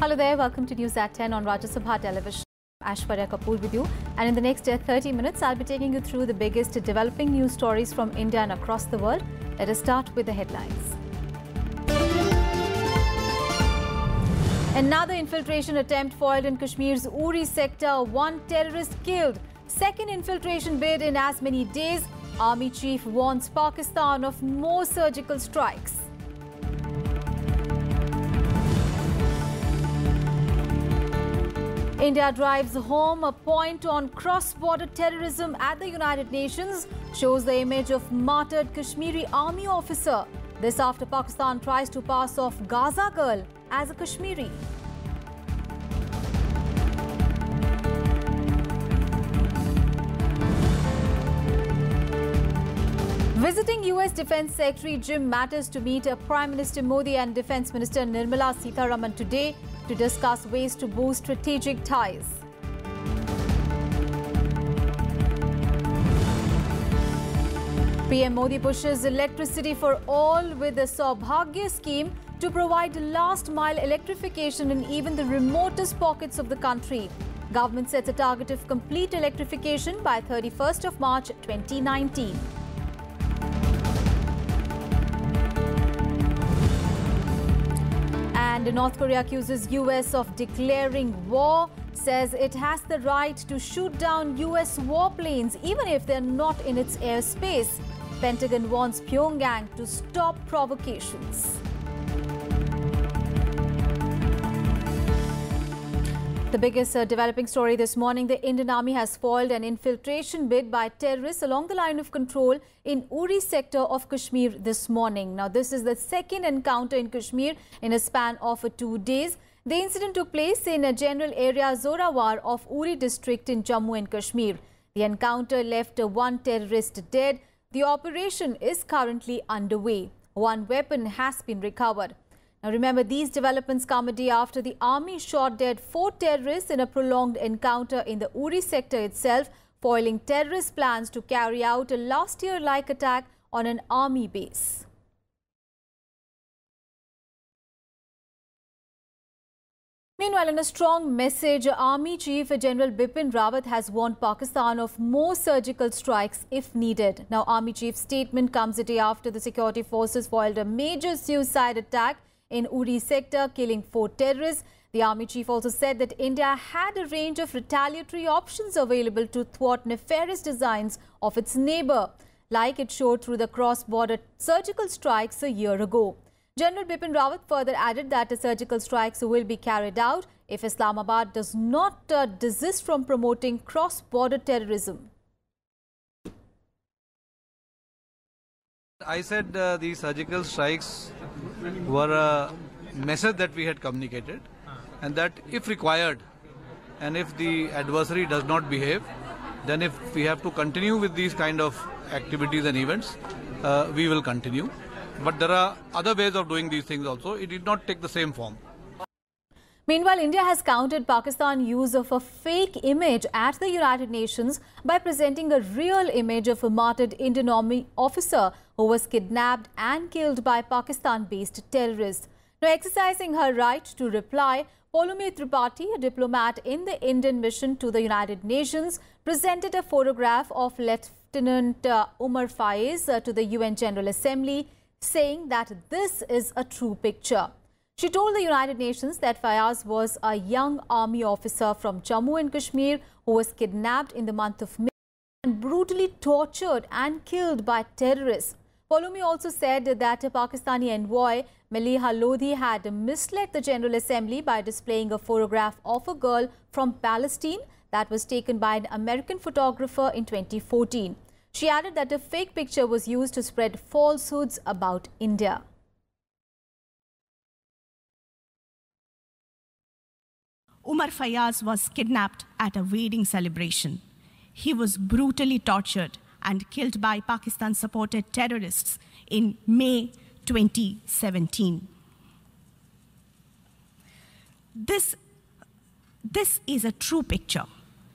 Hello there, welcome to News at 10 on Rajya Sabha television. Ashwarya Kapoor with you, and in the next 30 minutes I'll be taking you through the biggest developing news stories from India and across the world. Let us start with the headlines. Another infiltration attempt foiled in Kashmir's Uri sector, one terrorist killed. Second infiltration bid in as many days. Army chief warns Pakistan of more surgical strikes. India drives home a point on cross-border terrorism at the United Nations, shows the image of martyred Kashmiri army officer. This after Pakistan tries to pass off Gaza girl as a Kashmiri. Visiting US Defense Secretary Jim Mattis to meet Prime Minister Modi and Defense Minister Nirmala Sitharaman today to discuss ways to boost strategic ties. PM Modi pushes electricity for all with the Saubhagya scheme to provide last-mile electrification in even the remotest pockets of the country. Government sets a target of complete electrification by 31st of March 2019. And North Korea accuses US of declaring war, says it has the right to shoot down US warplanes even if they're not in its airspace. Pentagon warns Pyongyang to stop provocations. The biggest developing story this morning, the Indian Army has foiled an infiltration bid by terrorists along the line of control in Uri sector of Kashmir this morning. Now, this is the second encounter in Kashmir in a span of 2 days. The incident took place in a general area Zorawar of Uri district in Jammu and Kashmir. The encounter left one terrorist dead. The operation is currently underway. One weapon has been recovered. Now remember, these developments come a day after the army shot dead 4 terrorists in a prolonged encounter in the Uri sector itself, foiling terrorist plans to carry out a last year-like attack on an army base. Meanwhile, in a strong message, Army Chief General Bipin Rawat has warned Pakistan of more surgical strikes if needed. Now, Army Chief's statement comes a day after the security forces foiled a major suicide attack in Uri sector, killing 4 terrorists. The Army Chief also said that India had a range of retaliatory options available to thwart nefarious designs of its neighbour, like it showed through the cross-border surgical strikes a year ago. General Bipin Rawat further added that the surgical strikes will be carried out if Islamabad does not desist from promoting cross-border terrorism. I said the surgical strikes were a message that we had communicated, and that if required and if the adversary does not behave, then if we have to continue with these kind of activities and events, we will continue. But there are other ways of doing these things also. It did not take the same form. Meanwhile, India has countered Pakistan's use of a fake image at the United Nations by presenting a real image of a martyred Indian Army officer who was kidnapped and killed by Pakistan-based terrorists. Now, exercising her right to reply, Pompeo Tripathi, a diplomat in the Indian mission to the United Nations, presented a photograph of Lieutenant Umar Faiz to the UN General Assembly, saying that this is a true picture. She told the United Nations that Fayaz was a young army officer from Jammu and Kashmir who was kidnapped in the month of May and brutally tortured and killed by terrorists. Pompeo also said that a Pakistani envoy, Maliha Lodhi, had misled the General Assembly by displaying a photograph of a girl from Palestine that was taken by an American photographer in 2014. She added that a fake picture was used to spread falsehoods about India. Umar Fayaz was kidnapped at a wedding celebration. He was brutally tortured and killed by Pakistan-supported terrorists in May 2017. This is a true picture.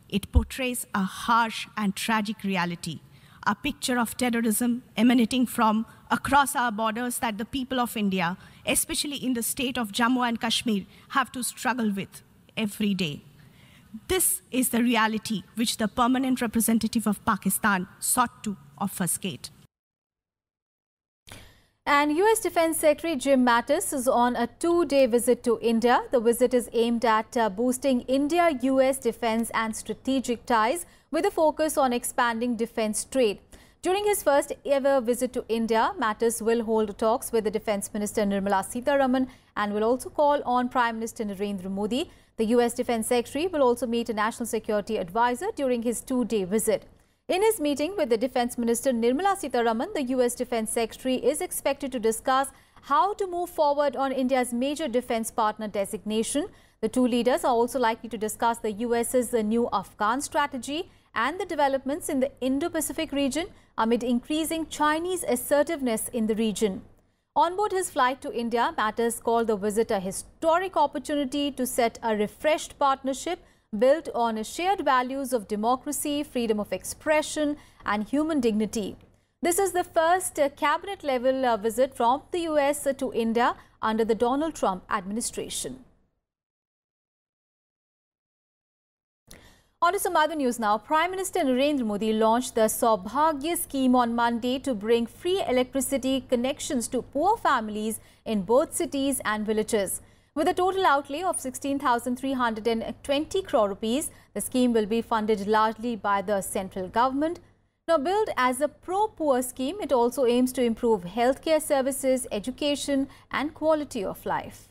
It portrays a harsh and tragic reality. a picture of terrorism emanating from across our borders that the people of India, especially in the state of Jammu and Kashmir, have to struggle with every day. This is the reality which the permanent representative of Pakistan sought to obfuscate. And US Defense Secretary Jim Mattis is on a 2-day visit to India. The visit is aimed at boosting India-US defense and strategic ties with a focus on expanding defense trade. During his first ever visit to India, Mattis will hold talks with the Defense Minister Nirmala Sitharaman and will also call on Prime Minister Narendra Modi. The US Defense Secretary will also meet a National Security Advisor during his 2-day visit. In his meeting with the Defense Minister Nirmala Sitharaman, the US Defense Secretary is expected to discuss how to move forward on India's major defense partner designation. The two leaders are also likely to discuss the US's new Afghan strategy and the developments in the Indo-Pacific region amid increasing Chinese assertiveness in the region. On board his flight to India, Mattis called the visit a historic opportunity to set a refreshed partnership built on shared values of democracy, freedom of expression and human dignity. This is the first cabinet-level visit from the US to India under the Donald Trump administration. On to some other news now. Prime Minister Narendra Modi launched the Sabha scheme on Monday to bring free electricity connections to poor families in both cities and villages. With a total outlay of 16,320 crore rupees, the scheme will be funded largely by the central government. Now, billed as a pro-poor scheme, it also aims to improve healthcare services, education and quality of life.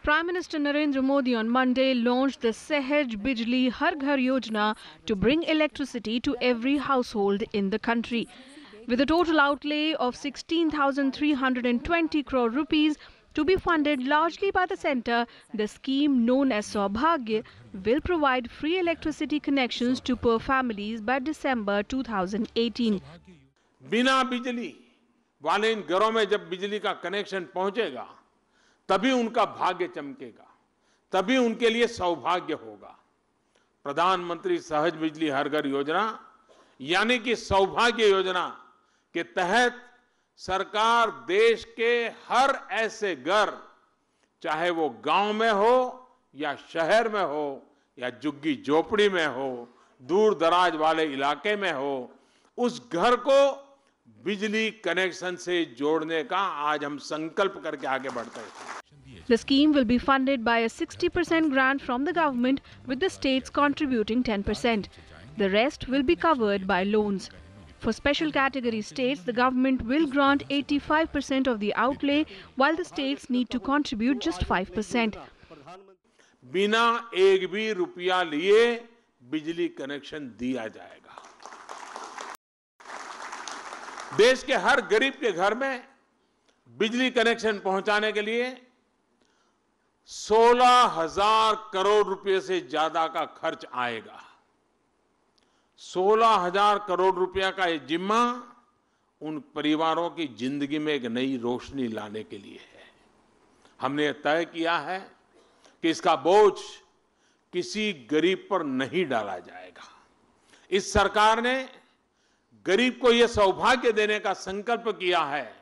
Prime Minister Narendra Modi on Monday launched the Sehaj Bijli Har Ghar Yojana to bring electricity to every household in the country. With a total outlay of 16,320 crore rupees to be funded largely by the centre, the scheme known as Saubhagya will provide free electricity connections to poor families by December 2018. बिना बिजली वाले इन घरों में जब बिजली का connection पहुंचेगा, तभी उनका भाग्य चमकेगा, तभी उनके लिए सौभाग्य होगा। प्रधानमंत्री सहज बिजली हर घर योजना यानी कि सौभाग्य योजना के तहत सरकार देश के हर ऐसे घर, चाहे वो गांव में हो या शहर में हो या झुग्गी झोपड़ी में हो, दूर दराज वाले इलाके में हो, उस घर को बिजली कनेक्शन से जोड़ने का आज हम संकल्प करके आगे बढ़ते हैं। The scheme will be funded by a 60% grant from the government, with the states contributing 10%. The rest will be covered by loans. For special category states, the government will grant 85% of the outlay, while the states need to contribute just 5%. बिना एक भी रुपया लिए बिजली connection दिया जाएगा। देश के हर गरीब के घर में बिजली कनेक्शन पहुंचाने के लिए 16,000 करोड़ रुपए से ज्यादा का खर्च आएगा। 16,000 करोड़ रुपया का ये जिम्मा उन परिवारों की जिंदगी में एक नई रोशनी लाने के लिए है। हमने तय किया है कि इसका बोझ किसी गरीब पर नहीं डाला जाएगा। इस सरकार ने गरीब को यह सौभाग्य देने का संकल्प किया है।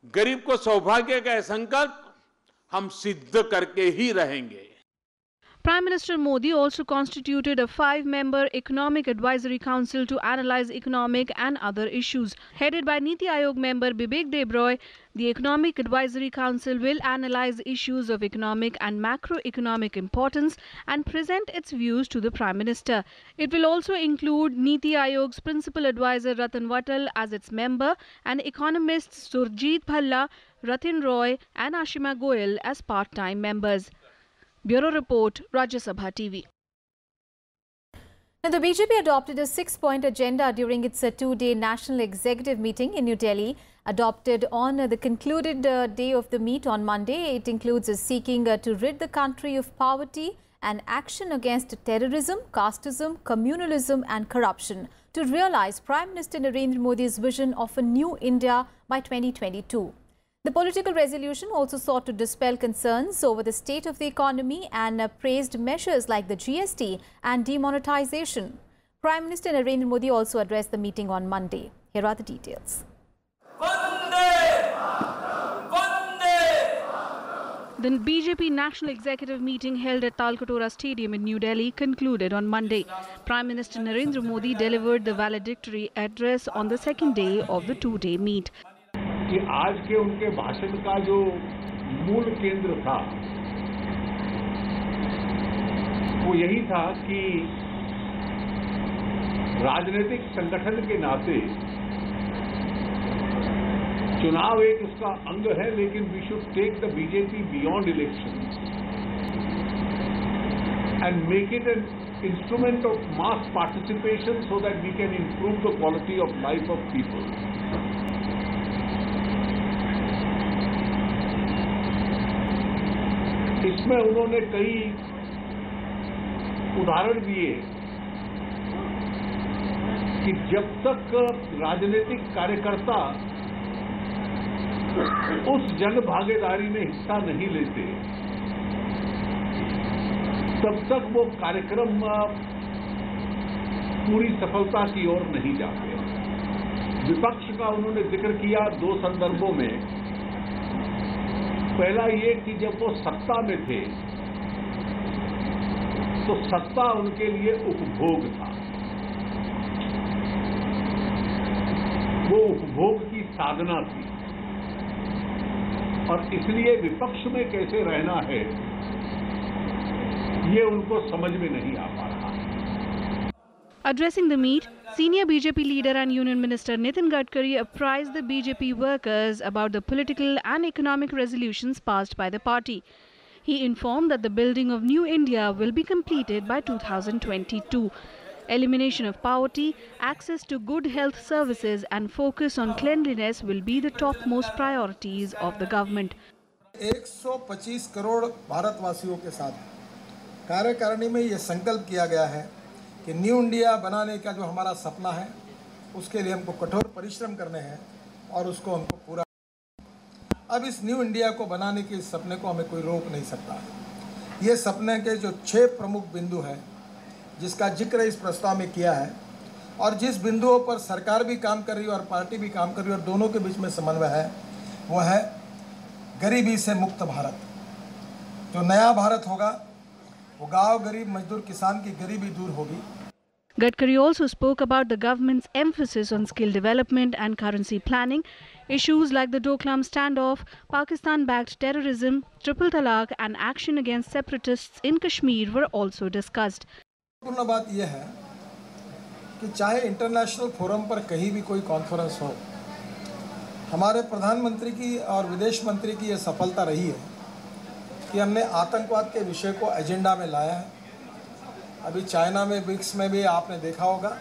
गरीब को सौभाग्य का संकल्प हम सिद्ध करके ही रहेंगे। Prime Minister Modi also constituted a 5-member Economic Advisory Council to analyze economic and other issues. Headed by Niti Aayog member Bibek Debroy, the Economic Advisory Council will analyze issues of economic and macroeconomic importance and present its views to the Prime Minister. It will also include Niti Aayog's principal advisor Ratan Vatal as its member and economists Surjit Bhalla, Ratin Roy and Ashima Goyal as part-time members. Bureau Report, Rajya Sabha TV. Now, the BJP adopted a 6-point agenda during its 2-day national executive meeting in New Delhi. Adopted on the concluded day of the meet on Monday, it includes seeking to rid the country of poverty and action against terrorism, casteism, communalism and corruption to realize Prime Minister Narendra Modi's vision of a new India by 2022. The political resolution also sought to dispel concerns over the state of the economy and praised measures like the GST and demonetization. Prime Minister Narendra Modi also addressed the meeting on Monday. Here are the details. The BJP National Executive meeting held at Talkatora Stadium in New Delhi concluded on Monday. Prime Minister Narendra Modi delivered the valedictory address on the second day of the two-day meet. कि आज के उनके भाषण का जो मूल केंद्र था वो यही था कि राजनीतिक संगठन के नाते चुनाव एक उसका अंग है, लेकिन we should take the BJP beyond election and make it an instrument of mass participation so that we can improve the quality of life of people. इसमें उन्होंने कई उदाहरण दिए कि जब तक राजनीतिक कार्यकर्ता उस जन भागीदारी में हिस्सा नहीं लेते तब तक वो कार्यक्रम पूरी सफलता की ओर नहीं जाते. विपक्ष का उन्होंने जिक्र किया दो संदर्भों में. पहला ये कि जब वो सत्ता में थे तो सत्ता उनके लिए उपभोग था, वो उपभोग की साधना थी और इसलिए विपक्ष में कैसे रहना है ये उनको समझ में नहीं आ पा रहा. Addressing the meet, senior BJP leader and Union Minister Nitin Gadkari apprised the BJP workers about the political and economic resolutions passed by the party. He informed that the building of New India will be completed by 2022. Elimination of poverty, access to good health services and focus on cleanliness will be the topmost priorities of the government. 125 crore भारतवासियों के साथ कार्यकारिणी में ये संकल्प किया गया है कि न्यू इंडिया बनाने का जो हमारा सपना है उसके लिए हमको कठोर परिश्रम करने हैं और उसको हमको पूरा. अब इस न्यू इंडिया को बनाने के इस सपने को हमें कोई रोक नहीं सकता. ये सपने के जो 6 प्रमुख बिंदु हैं जिसका जिक्र इस प्रस्ताव में किया है और जिस बिंदुओं पर सरकार भी काम कर रही है और पार्टी भी काम कर रही है और दोनों के बीच में समन्वय है, वो है गरीबी से मुक्त भारत. जो नया भारत होगा वो गांव गरीब मजदूर किसान की गरीबी दूर होगी. Gadkari also spoke about the government's emphasis on skill development and currency planning. Issues like the Doklam standoff, Pakistan-backed terrorism, triple talaq and action against separatists in Kashmir were also discussed. महत्वपूर्ण बात यह है कि चाहे international forum पर कहीं भी कोई कॉन्फ्रेंस हो, हमारे प्रधानमंत्री की और विदेश मंत्री की यह सफलता रही है कि हमने आतंकवाद के विषय को एजेंडा में लाया है. अभी चाइना में ब्रिक्स में भी आपने देखा होगा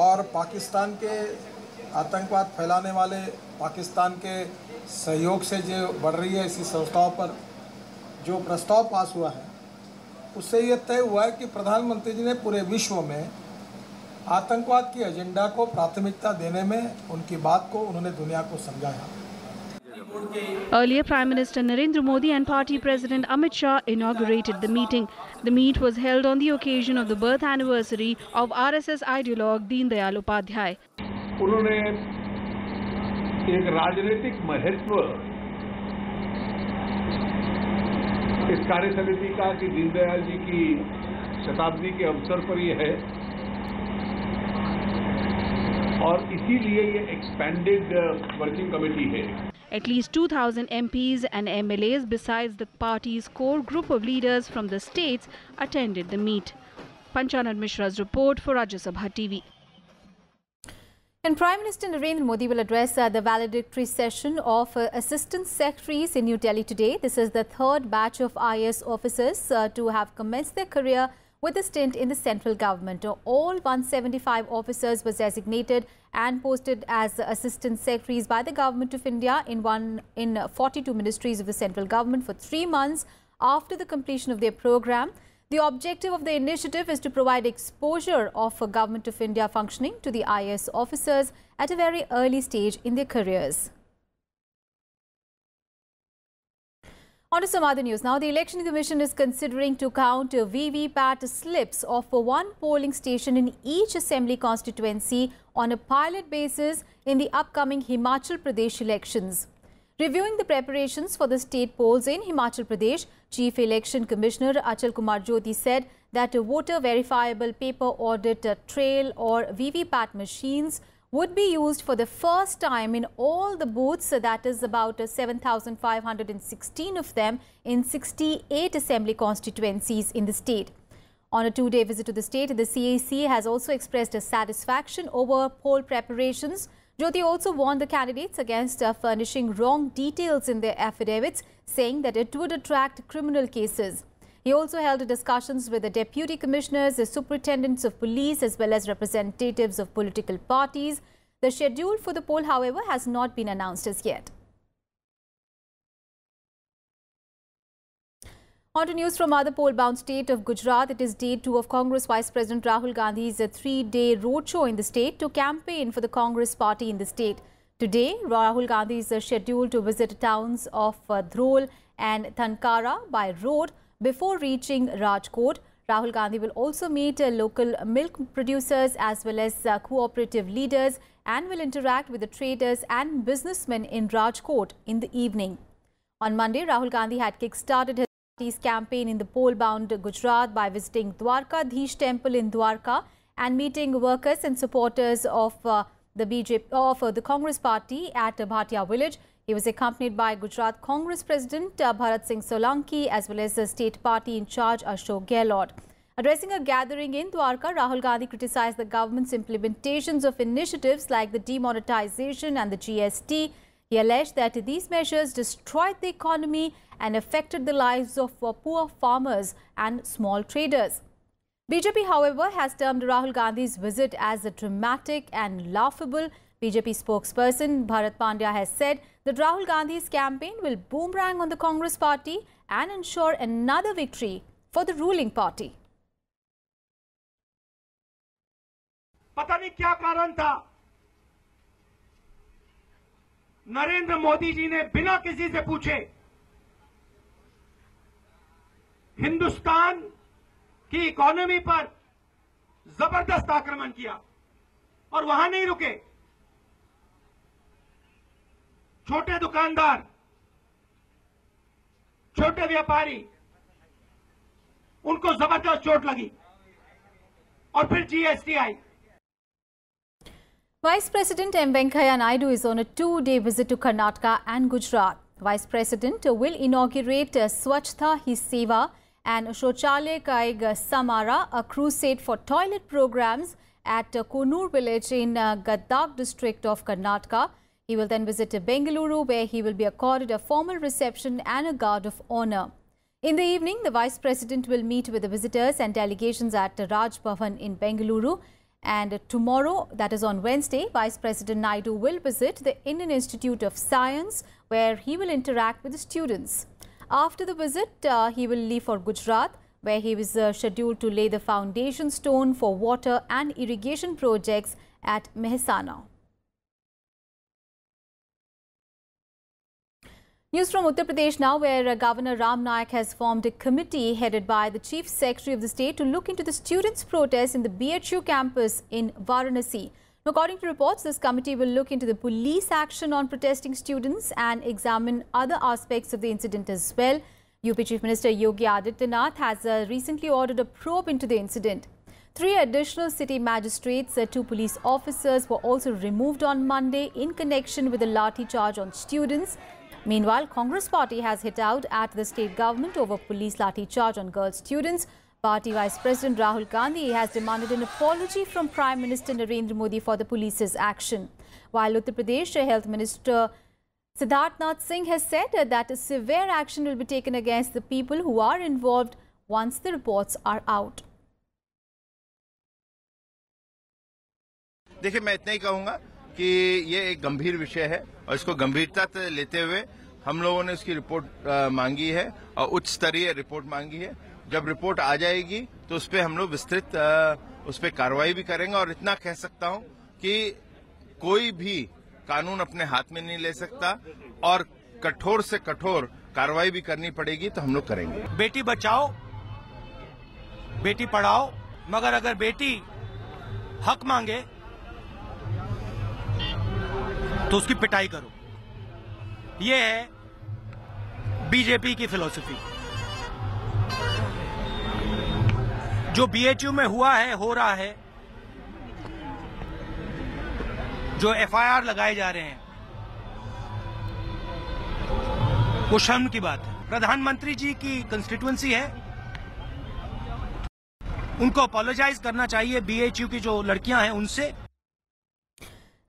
और पाकिस्तान के आतंकवाद फैलाने वाले पाकिस्तान के सहयोग से जो बढ़ रही है ऐसी संस्थाओं पर जो प्रस्ताव पास हुआ है उससे ये तय हुआ है कि प्रधानमंत्री जी ने पूरे विश्व में आतंकवाद की एजेंडा को प्राथमिकता देने में उनकी बात को उन्होंने दुनिया को समझाया. Earlier, Prime Minister Narendra Modi and Party President Amit Shah inaugurated the meeting. The meet was held on the occasion of the birth anniversary of RSS ideologue Deen Dayal Upadhyay. उन्होंने एक राजनीतिक महत्व इस कार्य समिति का कि दीनदयाल जी की शताब्दी के अवसर पर ये है और इसीलिए ये एक्सपेंडेड वर्किंग कमेटी है. At least 2,000 MPs and MLAs besides the party's core group of leaders from the states attended the meet. Panchanad Mishra's report for Rajya Sabha TV. And Prime Minister Narendra Modi will address the valedictory session of Assistant Secretaries in New Delhi today. This is the third batch of IAS officers to have commenced their career with a stint in the central government. All 175 officers were designated and posted as Assistant Secretaries by the Government of India in 42 ministries of the central government for 3 months after the completion of their program. The objective of the initiative is to provide exposure of Government of India functioning to the IAS officers at a very early stage in their careers. On to some other news. Now, the Election Commission is considering to count VVPAT slips of one polling station in each assembly constituency on a pilot basis in the upcoming Himachal Pradesh elections. Reviewing the preparations for the state polls in Himachal Pradesh, Chief Election Commissioner Achal Kumar Jyoti said that voter verifiable paper audit trail or VVPAT machines would be used for the first time in all the booths, that is about 7,516 of them in 68 assembly constituencies in the state. On a two-day visit to the state, the CAC has also expressed satisfaction over poll preparations. Jyoti also warned the candidates against furnishing wrong details in their affidavits, saying that it would attract criminal cases. He also held discussions with the deputy commissioners, the superintendents of police, as well as representatives of political parties. The schedule for the poll, however, has not been announced as yet. On to news from other poll-bound state of Gujarat. It is day 2 of Congress Vice President Rahul Gandhi's 3-day roadshow in the state to campaign for the Congress party in the state. Today, Rahul Gandhi is scheduled to visit towns of Dhrol and Thankara by road before reaching Rajkot. Rahul Gandhi will also meet local milk producers as well as cooperative leaders and will interact with the traders and businessmen in Rajkot in the evening. On Monday, Rahul Gandhi had kick-started his party's campaign in the poll-bound Gujarat by visiting Dwarkadhish temple in Dwarka and meeting workers and supporters of the Congress party at Bhatia village. He was accompanied by Gujarat Congress President Bharat Singh Solanki as well as the state party in charge Ashok Gehlot. Addressing a gathering in Dwarka, Rahul Gandhi criticized the government's implementations of initiatives like the demonetization and the GST. He alleged that these measures destroyed the economy and affected the lives of poor farmers and small traders. BJP, however, has termed Rahul Gandhi's visit as dramatic and laughable. BJP spokesperson Bharat Pandya has said that Rahul Gandhi's campaign will boomerang on the Congress party and ensure another victory for the ruling party. पता नहीं क्या कारण था, नरेंद्र मोदी जी ने बिना किसी से पूछे हिंदुस्तान की इकोनॉमी पर जबरदस्त आक्रमण किया और वहां नहीं रुके। छोटे दुकानदार, छोटे व्यापारी, उनको जबरदस्त चोट लगी और फिर GST I. Vice President M. Venkaiah Naidu is on a 2-day visit to Karnataka and Gujarat. Vice President will inaugurate Swachhta Hi Seva and Shochalaya Kaig Samara, a crusade for toilet programs at Konur village in Gadag district of Karnataka. He will then visit Bengaluru, where he will be accorded a formal reception and a guard of honor. In the evening, the Vice President will meet with the visitors and delegations at Raj Bhavan in Bengaluru. And tomorrow, that is on Wednesday, Vice President Naidu will visit the Indian Institute of Science, where he will interact with the students. After the visit, he will leave for Gujarat, where he is scheduled to lay the foundation stone for water and irrigation projects at Mehsana. News from Uttar Pradesh now, where Governor Ram Naik has formed a committee headed by the Chief Secretary of the state to look into the students' protests in the BHU campus in Varanasi. According to reports, this committee will look into the police action on protesting students and examine other aspects of the incident as well. UP Chief Minister Yogi Adityanath has recently ordered a probe into the incident. 3 additional city magistrates, 2 police officers were also removed on Monday in connection with the lathi charge on students. Meanwhile, Congress party has hit out at the state government over police lathi charge on girl students. Party Vice President Rahul Gandhi has demanded an apology from Prime Minister Narendra Modi for the police's action. While Uttar Pradesh Health Minister Siddharthnath Singh has said that severe action will be taken against the people who are involved once the reports are out. देखिए, मैं इतना ही कहूँगा कि ये एक गंभीर विषय है और इसको गंभीरता से लेते हुए हम लोगों ने इसकी रिपोर्ट मांगी है और उच्च स्तरीय रिपोर्ट मांगी है। जब रिपोर्ट आ जाएगी तो उस पर हम लोग विस्तृत उस पर कार्रवाई भी करेंगे और इतना कह सकता हूं कि कोई भी कानून अपने हाथ में नहीं ले सकता और कठोर से कठोर कार्रवाई भी करनी पड़ेगी तो हम लोग करेंगे। बेटी बचाओ, बेटी पढ़ाओ, मगर अगर बेटी हक मांगे तो उसकी पिटाई करो। ये है बीजेपी की फिलॉसफी। जो बीएचयू में हुआ है, हो रहा है, जो एफआईआर लगाए जा रहे हैं, वो शर्म की बात है। प्रधानमंत्री जी की कंस्टिट्यूएंसी है, उनको अपोलोजाइज करना चाहिए बीएचयू की जो लड़कियां हैं उनसे।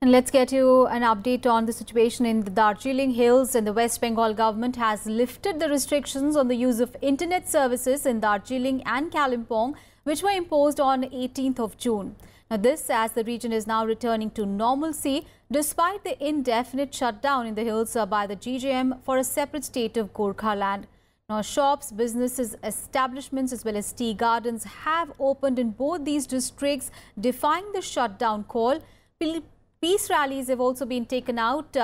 And let's get you an update on the situation in the Darjeeling Hills, and the West Bengal government has lifted the restrictions on the use of internet services in Darjeeling and Kalimpong, which were imposed on 18th of June. Now this as the region is now returning to normalcy despite the indefinite shutdown in the hills by the GJM for a separate state of Gorkhaland. Now shops, businesses, establishments as well as tea gardens have opened in both these districts, defying the shutdown call. Peace rallies have also been taken out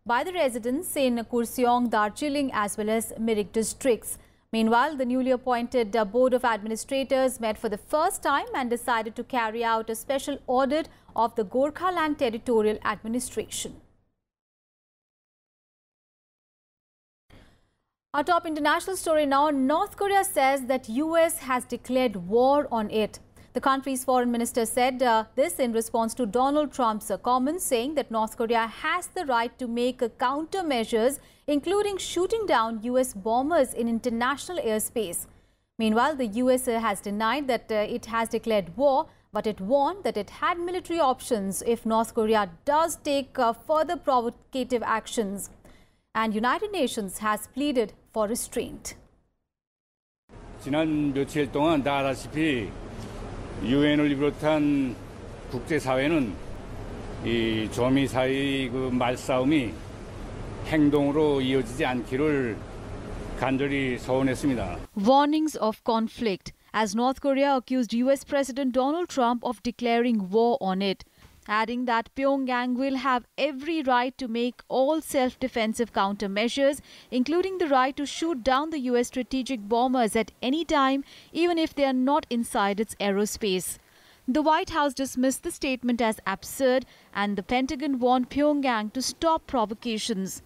by the residents in Kurseong, Darjeeling as well as Mirik districts. Meanwhile, the newly appointed Board of Administrators met for the first time and decided to carry out a special audit of the Gorkhaland Territorial Administration. Our top international story now. North Korea says that US has declared war on it. The country's foreign minister said this in response to Donald Trump's comments, saying that North Korea has the right to make countermeasures, including shooting down US bombers in international airspace. Meanwhile, the US has denied that it has declared war, but it warned that it had military options if North Korea does take further provocative actions. And United Nations has pleaded for restraint. 지난 며칠 동안 다 알다시피 유엔을 비롯한 국제사회는 이 조미 사이 그 말싸움이 행동으로 이어지지 않기를 간절히 소원했습니다. Warnings of conflict as North Korea accused US President Donald Trump of declaring war on it, adding that Pyongyang will have every right to make all self-defensive countermeasures, including the right to shoot down the US strategic bombers at any time, even if they are not inside its aerospace. The White House dismissed the statement as absurd, and the Pentagon warned Pyongyang to stop provocations.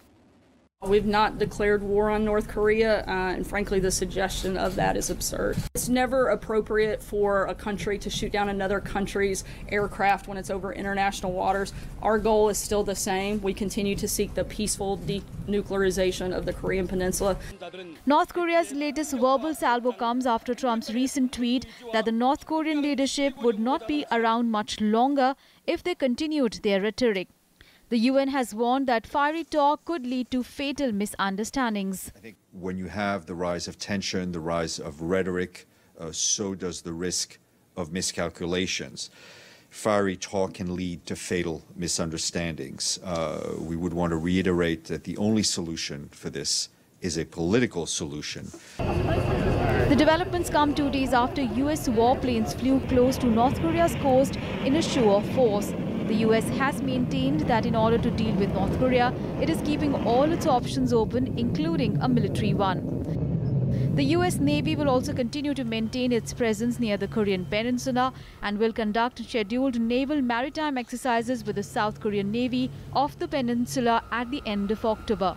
We've not declared war on North Korea, and frankly, the suggestion of that is absurd. It's never appropriate for a country to shoot down another country's aircraft when it's over international waters. Our goal is still the same. We continue to seek the peaceful denuclearization of the Korean Peninsula. North Korea's latest verbal salvo comes after Trump's recent tweet that the North Korean leadership would not be around much longer if they continued their rhetoric. The UN has warned that fiery talk could lead to fatal misunderstandings. I think when you have the rise of tension, the rise of rhetoric, so does the risk of miscalculations. Fiery talk can lead to fatal misunderstandings. We would want to reiterate that the only solution for this is a political solution. The developments come 2 days after US warplanes flew close to North Korea's coast in a show of force. The US has maintained that in order to deal with North Korea, it is keeping all its options open, including a military one. The US Navy will also continue to maintain its presence near the Korean Peninsula and will conduct scheduled naval maritime exercises with the South Korean Navy off the peninsula at the end of October.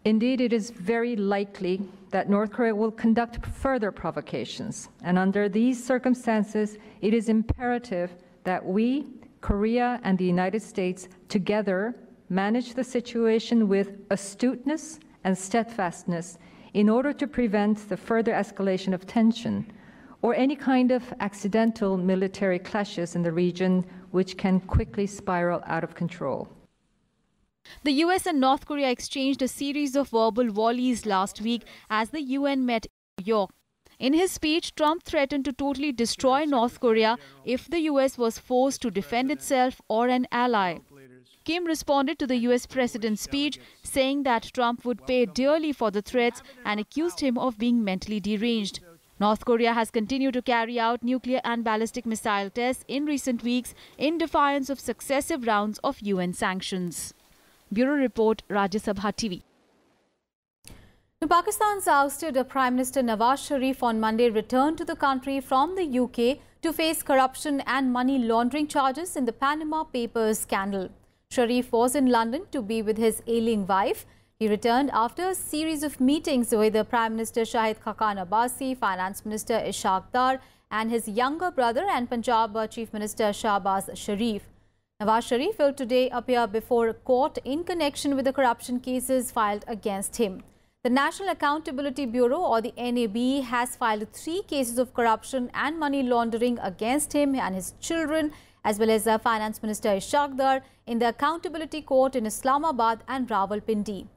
Indeed, it is very likely that North Korea will conduct further provocations. And under these circumstances, it is imperative that we, Korea and the United States, together manage the situation with astuteness and steadfastness in order to prevent the further escalation of tension or any kind of accidental military clashes in the region which can quickly spiral out of control. The US and North Korea exchanged a series of verbal volleys last week as the UN met in New York. In his speech, Trump threatened to totally destroy North Korea if the US was forced to defend itself or an ally. Kim responded to the US president's speech, saying that Trump would pay dearly for the threats and accused him of being mentally deranged. North Korea has continued to carry out nuclear and ballistic missile tests in recent weeks in defiance of successive rounds of UN sanctions. Bureau Report, Rajya Sabha TV. Pakistan's ousted Prime Minister Nawaz Sharif on Monday returned to the country from the UK to face corruption and money laundering charges in the Panama Papers scandal. Sharif was in London to be with his ailing wife. He returned after a series of meetings with the Prime Minister Shahid Khaqan Abbasi, Finance Minister Ishaq Dar and his younger brother and Punjab Chief Minister Shahbaz Sharif. Nawaz Sharif will today appear before court in connection with the corruption cases filed against him. The National Accountability Bureau, or the NAB, has filed 3 cases of corruption and money laundering against him and his children, as well as Finance Minister Ishaq Dar, in the Accountability Court in Islamabad and Rawalpindi.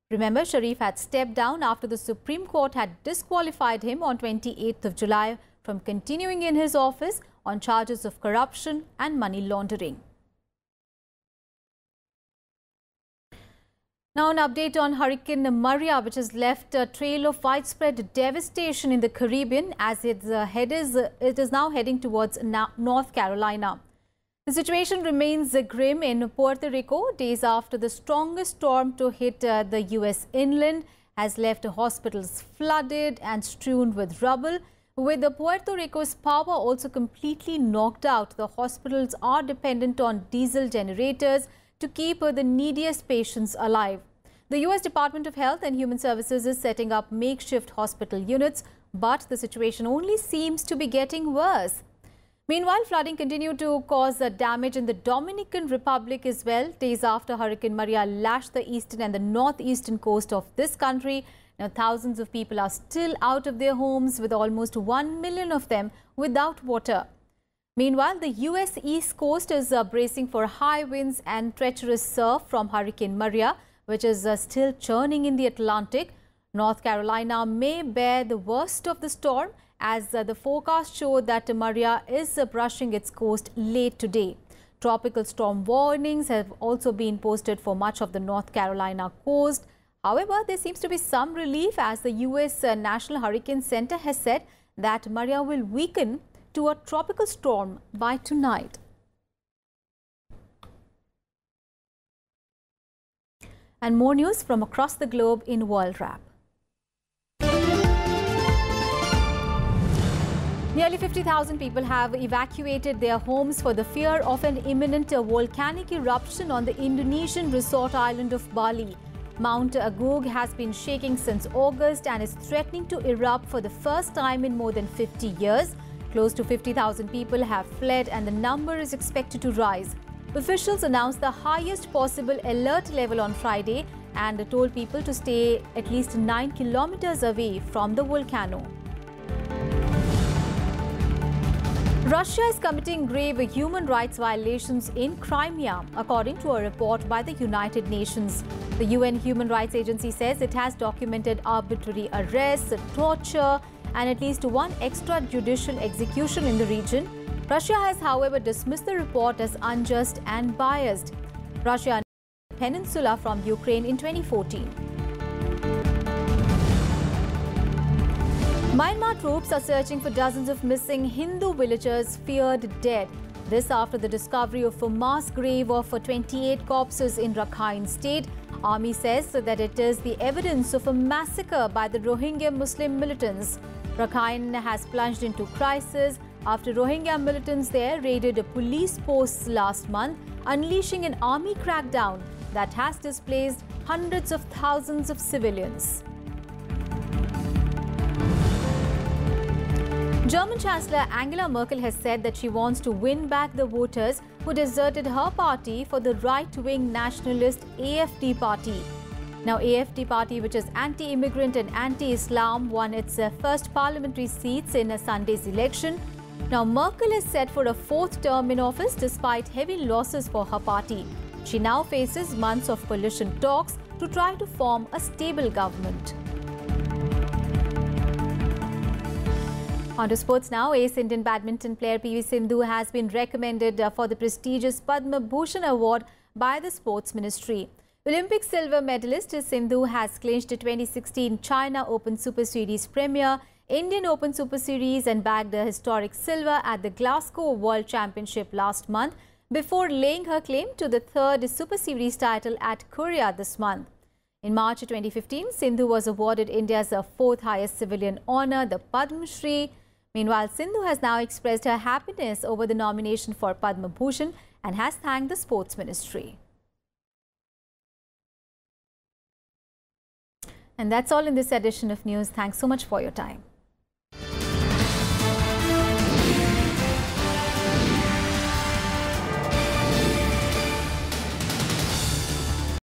Remember, Sharif had stepped down after the Supreme Court had disqualified him on 28th of July from continuing in his office on charges of corruption and money laundering. Now an update on Hurricane Maria, which has left a trail of widespread devastation in the Caribbean as it is now heading towards North Carolina. The situation remains grim in Puerto Rico days after the strongest storm to hit the U.S. inland has left hospitals flooded and strewn with rubble. With Puerto Rico's power also completely knocked out, the hospitals are dependent on diesel generators to keep the neediest patients alive. The U.S. Department of Health and Human Services is setting up makeshift hospital units, but the situation only seems to be getting worse. Meanwhile, flooding continued to cause damage in the Dominican Republic as well, days after Hurricane Maria lashed the eastern and the northeastern coast of this country. Now, thousands of people are still out of their homes, with almost 1 million of them without water. Meanwhile, the U.S. East Coast is bracing for high winds and treacherous surf from Hurricane Maria, which is still churning in the Atlantic. North Carolina may bear the worst of the storm, as the forecast showed that Maria is brushing its coast late today. Tropical storm warnings have also been posted for much of the North Carolina coast. However, there seems to be some relief, as the U.S. National Hurricane Center has said that Maria will weaken to a tropical storm by tonight. And more news from across the globe in World Wrap. Nearly 50,000 people have evacuated their homes for the fear of an imminent volcanic eruption on the Indonesian resort island of Bali. Mount Agung has been shaking since August and is threatening to erupt for the first time in more than 50 years. Close to 50,000 people have fled and the number is expected to rise. Officials announced the highest possible alert level on Friday and told people to stay at least 9 kilometers away from the volcano. Russia is committing grave human rights violations in Crimea, according to a report by the United Nations. The UN Human Rights Agency says it has documented arbitrary arrests, torture, and at least 1 extrajudicial execution in the region. Russia has, however, dismissed the report as unjust and biased. Russia annexed the peninsula from Ukraine in 2014. Myanmar troops are searching for dozens of missing Hindu villagers feared dead. This after the discovery of a mass grave of 28 corpses in Rakhine State. Army says that it is the evidence of a massacre by the Rohingya Muslim militants. Rakhine has plunged into crisis after Rohingya militants there raided police posts last month, unleashing an army crackdown that has displaced hundreds of thousands of civilians. German Chancellor Angela Merkel has said that she wants to win back the voters who deserted her party for the right-wing nationalist AfD party. Now, AfD party, which is anti-immigrant and anti-Islam, won its first parliamentary seats in Sunday's election. Now, Merkel is set for a 4th term in office despite heavy losses for her party. She now faces months of coalition talks to try to form a stable government. On to sports now. Ace Indian badminton player PV Sindhu has been recommended for the prestigious Padma Bhushan Award by the Sports Ministry. Olympic silver medalist Sindhu has clinched the 2016 China Open Super Series Premier, Indian Open Super Series and bagged a historic silver at the Glasgow World Championship last month before laying her claim to the 3rd Super Series title at Korea this month. In March 2015, Sindhu was awarded India's fourth highest civilian honour, the Padma Shri. Meanwhile, Sindhu has now expressed her happiness over the nomination for Padma Bhushan and has thanked the Sports Ministry. And that's all in this edition of news. Thanks so much for your time.